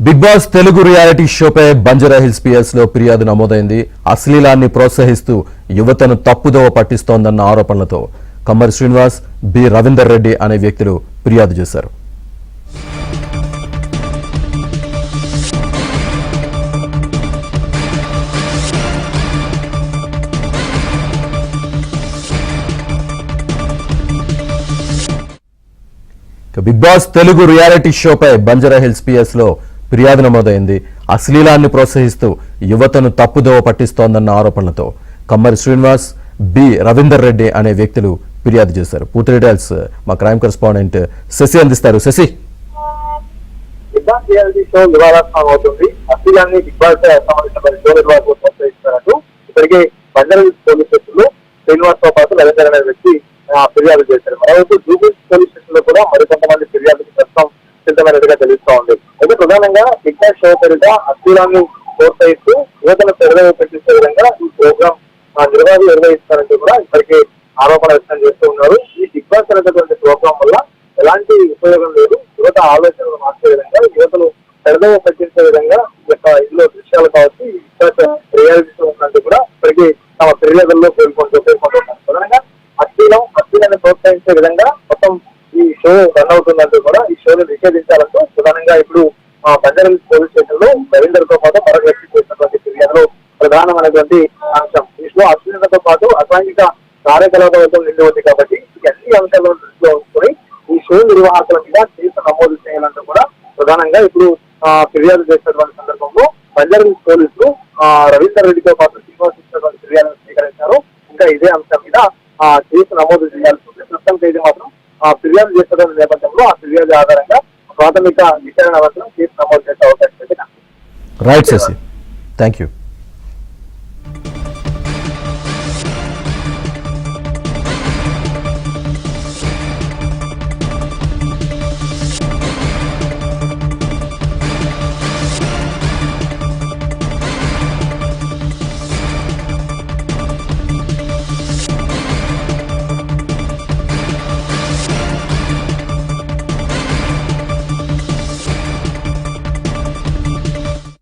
Big Boss Telugu reality షోపై Banjara Hills PS లో ఫిర్యాదు నమోదైంది. అశ్లీలాన్ని ప్రోత్సహిస్తూ యువతను తప్పుదోవ పట్టిస్తోందన్న ఆరోపణలతో కమ్మరి శ్రీనివాస్, బి రవీందర్ రెడ్డి అనే వ్యక్తులు ఫిర్యాదు చేశారు. బిగ్ బాస్ తెలుగు రియాలిటీ షోపై బంజారాహిల్స్ పిఎస్ లో ఫిర్యాదు నమోదైంది. అశ్లీలాన్ని ప్రోత్సహిస్తూ యువతను తప్పుదోవ పట్టిస్తోందన్న ఆరోపణలతో కమ్మరి శ్రీనివాస్, బి రవీందర్ రెడ్డి అనే వ్యక్తులు ఫిర్యాదు చేశారు. పూర్తి డీటెయిల్స్ మా క్రైమ్ కరెస్పాండెంట్ శశి అందిస్తారు. Sasi, Bigg Boss reality show వివాదాస్పదం అవుతుంది. అశ్లీలాన్ని బిగ్ బాస్ సంబంధించిన షో నిర్వాహకులు ప్రోత్సహిస్తున్నట్టు ఇప్పటికే బంజారాహిల్స్ పోలీస్ స్టేషన్ లో శ్రీనివాస్ తో పాటు రవీందర్ అనే వ్యక్తి ఫిర్యాదు చేశారు. మరోవైపు జూబిల్ పోలీస్ స్టేషన్ లో కూడా మరికొంతమంది ఫిర్యాదుకి ప్రస్తుతం సిద్ధమైనట్టుగా తెలుస్తూ ఉంది. అయితే ప్రధానంగా బిగ్ బాస్ షో పేరిట అశ్లీలాన్ని ప్రోత్సహిస్తూ యువతను పెద్దగా పెట్టించే విధంగా ఈ ప్రోగ్రామ్ నిర్వాహకులు నిర్వహిస్తారంటూ కూడా ఇప్పటికే ఆరోపణ వ్యక్తం చేస్తూ ఉన్నారు. ఈ బిగ్ బాస్ అనేటువంటి ప్రోగ్రామ్ వల్ల ఎలాంటి ఉపయోగం లేదు, యువత ఆలోచనలు మార్చే విధంగా, యువతను పెద్దగా పెట్టించే విధంగా ఇందులో దృశ్యాలు కావచ్చు ఈ బిగ్ బాస్ రియాలిటీ షో ఉన్నట్టు కూడా ఇప్పటికీ తమ ఫిర్యాదుల్లో పేర్కొంటున్నారు. ప్రధానంగా అశ్లీలాన్ని ప్రోత్సహించే విధంగా మొత్తం ఈ షో రన్ అవుతుందంటూ కూడా ఈ షోని నిషేధించాలంటూ ప్రధానంగా ఇప్పుడు బంజారాహిల్స్ పోలీస్ స్టేషన్ లో రవీందర్ తో పాటు మరొక వ్యక్తి చేసినటువంటి ఫిర్యాదులో ప్రధానమైనటువంటి అంశం. ఈ షో అశ్లీలతో పాటు అసాంఘిక కార్యకలాపాలతో నిండి ఉంది కాబట్టి ఈ అన్ని అంశాలను దృష్టిలో ఉంచుకొని ఈ షో నిర్వాహకుల మీద కేసు నమోదు చేయాలంటూ కూడా ప్రధానంగా ఇప్పుడు ఫిర్యాదు చేసినటువంటి సందర్భంలో బంజారాహిల్స్ పోలీసులు రవీందర్ రెడ్డితో పాటు శ్రీనివాస్ ఇచ్చినటువంటి ఫిర్యాదును స్వీకరించారు. ఇంకా ఇదే అంశం మీద కేసు నమోదు చేయాల్సి ఉంది. ప్రస్తుతం తేదీ మాత్రం ఫిర్యాదు చేసిన నేపథ్యంలో ఆ ఫిర్యాదు ఆధారంగా ప్రాథమిక విచారణ అనంతరం కేసు నమోదు చేసే అవకాశం ఉంది. Right Shashi, thank you.